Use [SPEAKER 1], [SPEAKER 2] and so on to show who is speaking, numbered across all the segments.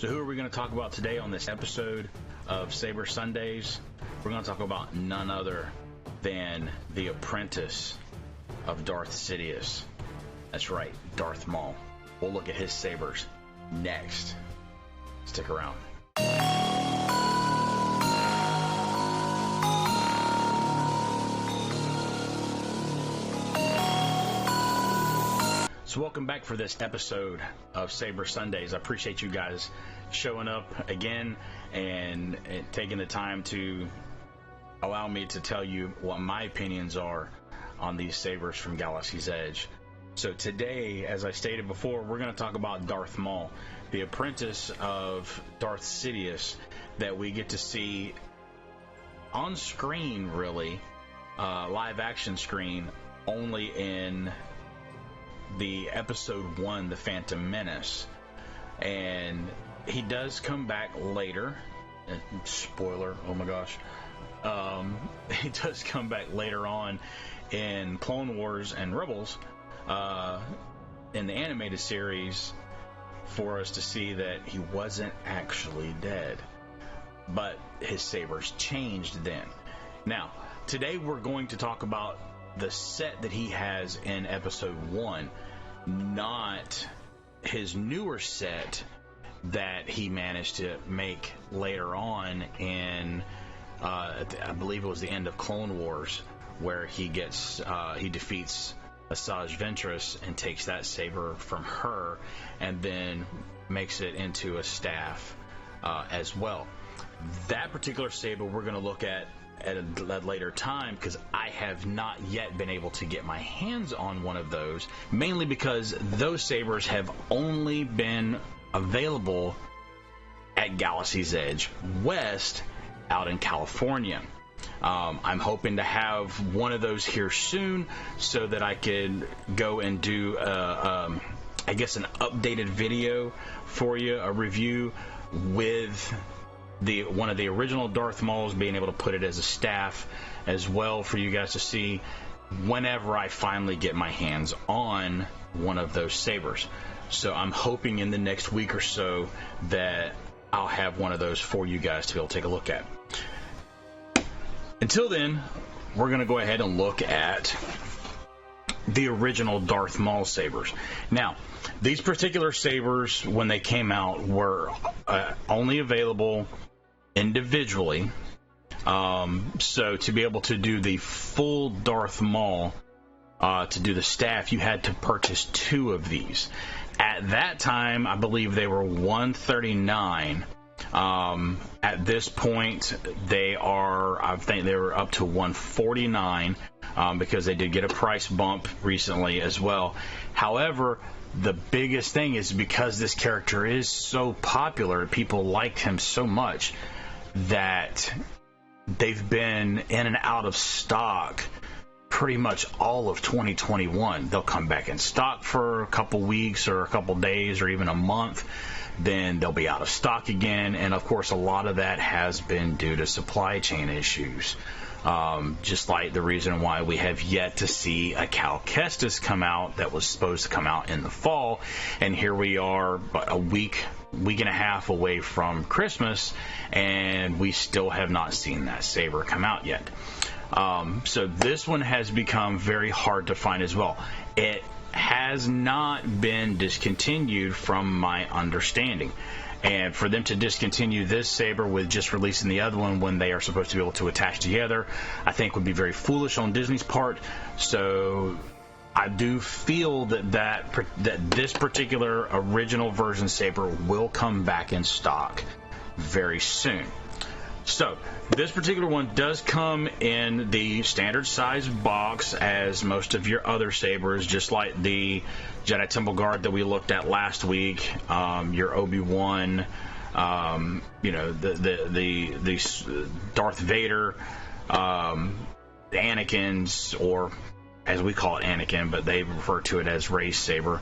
[SPEAKER 1] So who are we going to talk about today on this episode of Saber Sundays? We're going to talk about none other than the apprentice of Darth Sidious. That's right, Darth Maul. We'll look at his sabers next. Stick around. So welcome back for this episode of Saber Sundays. I appreciate you guys showing up again and taking the time to allow me to tell you what my opinions are on these sabers from Galaxy's Edge. So today, as I stated before, we're going to talk about Darth Maul, the apprentice of Darth Sidious that we get to see on screen, really, live action screen, only in the episode 1, the Phantom Menace. And he does come back later. Spoiler, oh my gosh. He does come back later on in Clone Wars and Rebels, in the animated series, for us to see that he wasn't actually dead. But his sabers changed then. Now, today we're going to talk about the set that he has in episode 1, not his newer set that he managed to make later on in I believe it was the end of Clone Wars, where he defeats Asajj Ventress and takes that saber from her and then makes it into a staff as well. That particular saber we're going to look at a later time, because I have not yet been able to get my hands on one of those, mainly because those sabers have only been available at Galaxy's Edge West out in California. I'm hoping to have one of those here soon so that I can go and do I guess an updated video for you, a review with one of the original Darth Mauls, being able to put it as a staff as well for you guys to see whenever I finally get my hands on one of those sabers. So I'm hoping in the next week or so that I'll have one of those for you guys to be able to take a look at. Until then, we're going to go ahead and look at the original Darth Maul sabers. Now, these particular sabers, when they came out, were only available individually. So to be able to do the full Darth Maul, to do the staff, you had to purchase 2 of these. At that time, I believe they were $139. At this point, I think they were up to $149, because they did get a price bump recently as well. However, the biggest thing is, because this character is so popular, people like him so much that they've been in and out of stock pretty much all of 2021. They'll come back in stock for a couple weeks or a couple days or even a month, then they'll be out of stock again. And of course, a lot of that has been due to supply chain issues, just like the reason why we have yet to see a Cal Kestis come out that was supposed to come out in the fall, and here we are a week and a half away from Christmas, and we still have not seen that saber come out yet. So this one has become very hard to find as well. It has not been discontinued from my understanding. And for them to discontinue this saber with just releasing the other one when they are supposed to be able to attach together, I think would be very foolish on Disney's part. So I do feel that this particular original version saber will come back in stock very soon. So this particular one does come in the standard size box as most of your other sabers, just like the Jedi Temple Guard that we looked at last week, your Obi-Wan, the Darth Vader, the Anakin's, or as we call it Anakin, but they refer to it as Rey's saber.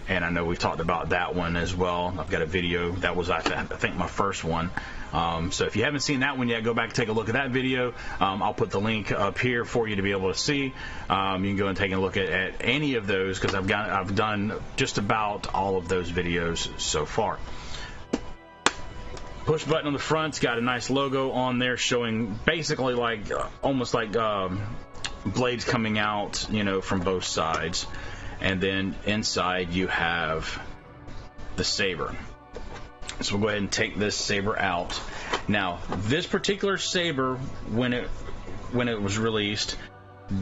[SPEAKER 1] And I know we've talked about that one as well. I've got a video. That was, I think, my first one. So if you haven't seen that one yet, go back and take a look at that video. I'll put the link up here for you to be able to see. You can go and take a look at any of those, because I've done just about all of those videos so far. push button on the front. It's got a nice logo on there showing basically like almost like blades coming out, you know, from both sides. And then inside you have the saber. So we'll go ahead and take this saber out. Now, this particular saber, when it was released,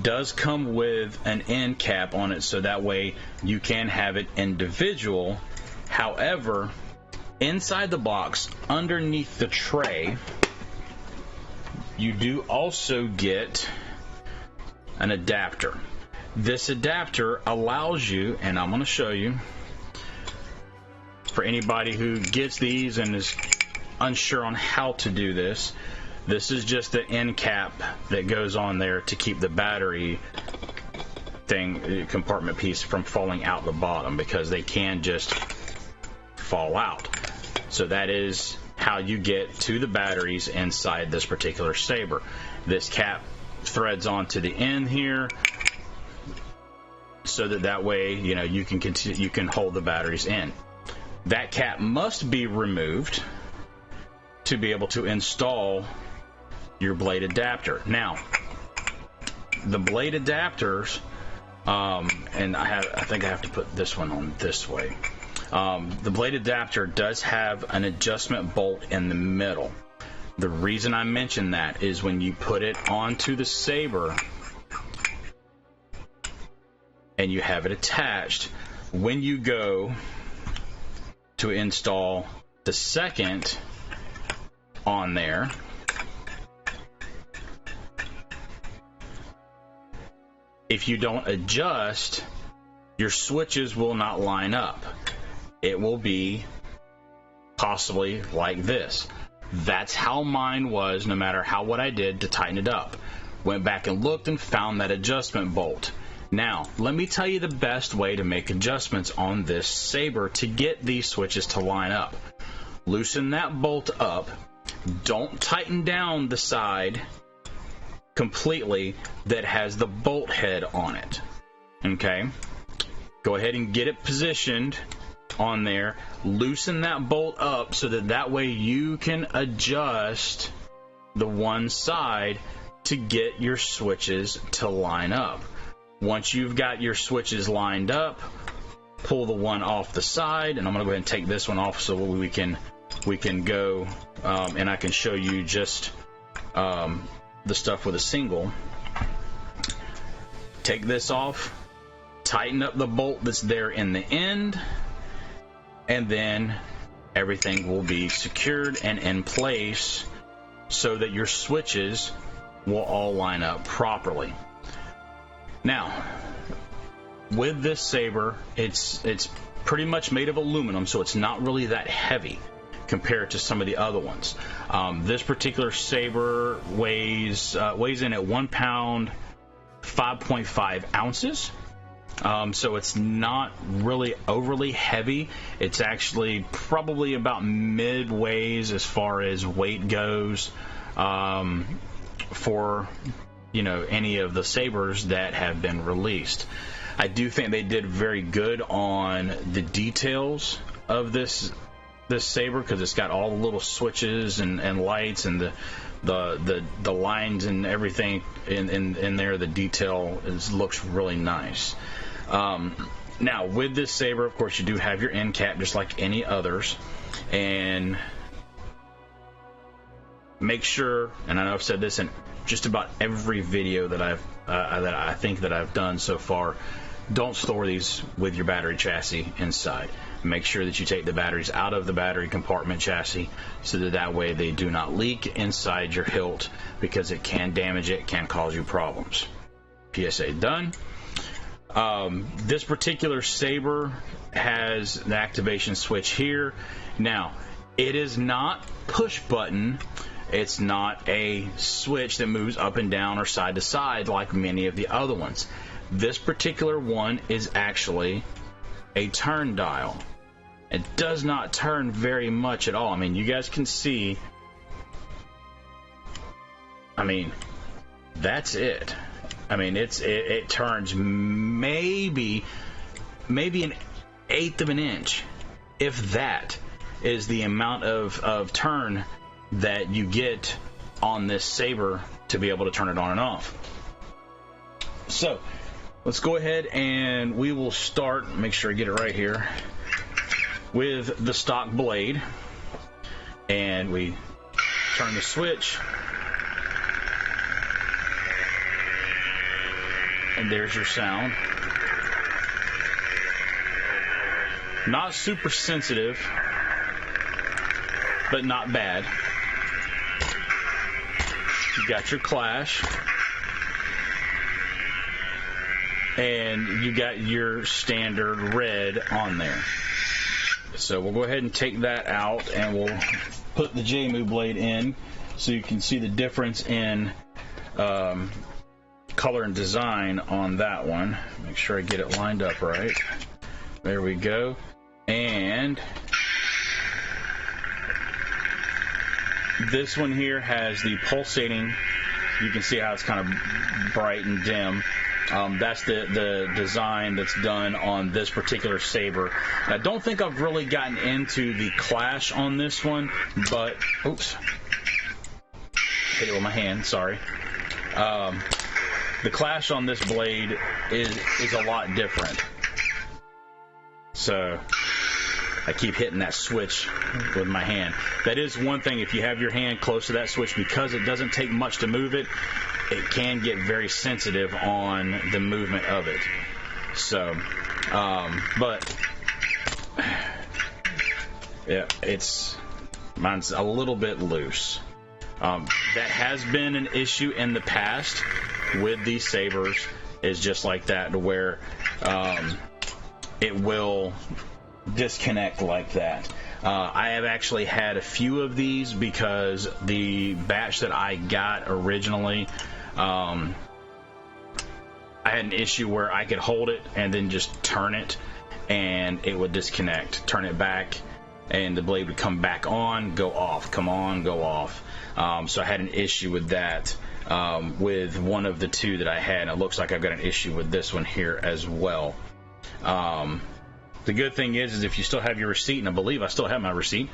[SPEAKER 1] does come with an end cap on it, so that way you can have it individual. However, inside the box, underneath the tray, you do also get an adapter. This adapter allows you, and I'm going to show you, for anybody who gets these and is unsure on how to do this, this is just the end cap that goes on there to keep the battery compartment piece from falling out the bottom, because they can just fall out. So that is how you get to the batteries inside this particular saber. This cap threads onto the end here, so that way, you know, you can hold the batteries in. That cap must be removed to be able to install your blade adapter. Now, the blade adapters, and I think I have to put this one on this way. The blade adapter does have an adjustment bolt in the middle. The reason I mention that is when you put it onto the saber and you have it attached, when you go to install the second on there, if you don't adjust, your switches will not line up. It will be possibly like this. That's how mine was, no matter what I did to tighten it up. Went back and looked and found that adjustment bolt. Now, let me tell you the best way to make adjustments on this saber to get these switches to line up. Loosen that bolt up. Don't tighten down the side completely that has the bolt head on it. Okay? Go ahead and get it positioned on there. Loosen that bolt up so that way you can adjust the one side to get your switches to line up. Once you've got your switches lined up, pull the one off the side, and I'm going to go ahead and take this one off so we can go and I can show you just the stuff with a single. Take this off, tighten up the bolt that's there in the end, and then everything will be secured and in place so that your switches will all line up properly. Now, with this saber, it's pretty much made of aluminum, so it's not really that heavy compared to some of the other ones. This particular saber weighs in at 1 pound 5.5 ounces. So it's not really overly heavy. It's actually probably about midways as far as weight goes for any of the sabers that have been released. I do think they did very good on the details of this saber, because it's got all the little switches and lights and the lines and everything in there. The detail looks really nice. Now, with this saber, of course, you do have your end cap just like any others, and make sure, and I know I've said this in just about every video that I've done so far, don't store these with your battery chassis inside. Make sure that you take the batteries out of the battery compartment chassis so that way they do not leak inside your hilt, because it can damage it, can cause you problems. PSA done. This particular saber has the activation switch here. Now, it is not push button. It's not a switch that moves up and down or side to side like many of the other ones. This particular one is actually a turn dial. It does not turn very much at all. I mean, you guys can see. I mean, that's it. I mean, it turns maybe an eighth of an inch, if that. is the amount of turn that you get on this saber to be able to turn it on and off. So let's go ahead and we will start, make sure I get it right here, with the stock blade. And we turn the switch, and there's your sound. Not super sensitive, but not bad. You got your clash, and you got your standard red on there. So we'll go ahead and take that out, and we'll put the Jaymoo blade in so you can see the difference in color and design on that one. Make sure I get it lined up right. There we go. And this one here has the pulsating. You can see how it's kind of bright and dim. That's the design that's done on this particular saber. I don't think I've really gotten into the clash on this one, but oops, hit it with my hand. Sorry. The clash on this blade is a lot different. So I keep hitting that switch with my hand. That is one thing. If you have your hand close to that switch, because it doesn't take much to move it, it can get very sensitive on the movement of it. So, but yeah, mine's a little bit loose. That has been an issue in the past with these sabers, is just like that, to where it will disconnect like that. I have actually had a few of these because the batch that I got originally, I had an issue where I could hold it and then just turn it and it would disconnect. Turn it back and the blade would come back on, go off, come on, go off. So I had an issue with that with one of the two that I had, and it looks like I've got an issue with this one here as well. The good thing is if you still have your receipt, and I believe I still have my receipt,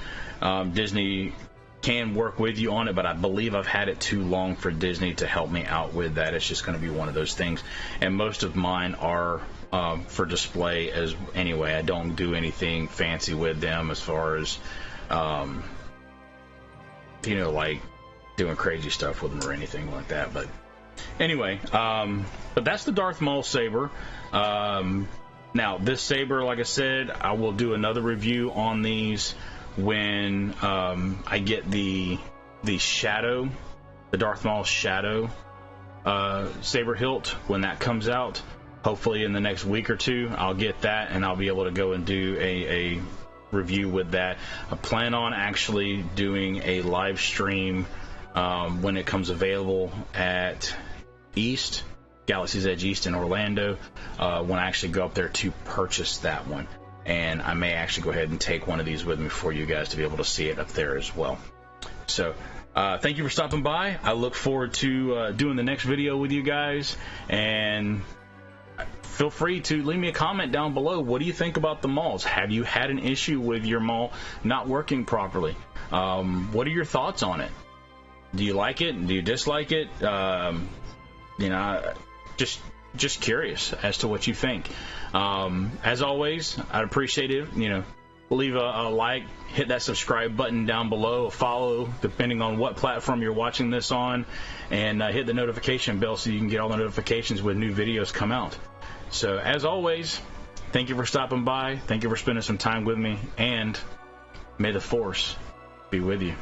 [SPEAKER 1] Disney can work with you on it, but I believe I've had it too long for Disney to help me out with that. It's just going to be one of those things. And most of mine are for display as anyway. I don't do anything fancy with them as far as, like doing crazy stuff with them or anything like that. But anyway, but that's the Darth Maul saber. Now, this saber, like I said, I will do another review on these when I get the Shadow, the Darth Maul Shadow saber hilt, when that comes out. Hopefully in the next week or two, I'll get that, and I'll be able to go and do a review with that. I plan on actually doing a live stream when it comes available at Galaxy's Edge East in Orlando, when I actually go up there to purchase that one. And I may actually go ahead and take one of these with me for you guys to be able to see it up there as well. So thank you for stopping by. I look forward to doing the next video with you guys, and feel free to leave me a comment down below. What do you think about the Mauls? Have you had an issue with your Maul not working properly? What are your thoughts on it? Do you like it? Do you dislike it? Just curious as to what you think. As always, I'd appreciate it. Leave a like, hit that subscribe button down below, a follow, depending on what platform you're watching this on, and hit the notification bell so you can get all the notifications when new videos come out. So, as always, thank you for stopping by. Thank you for spending some time with me, and may the Force be with you.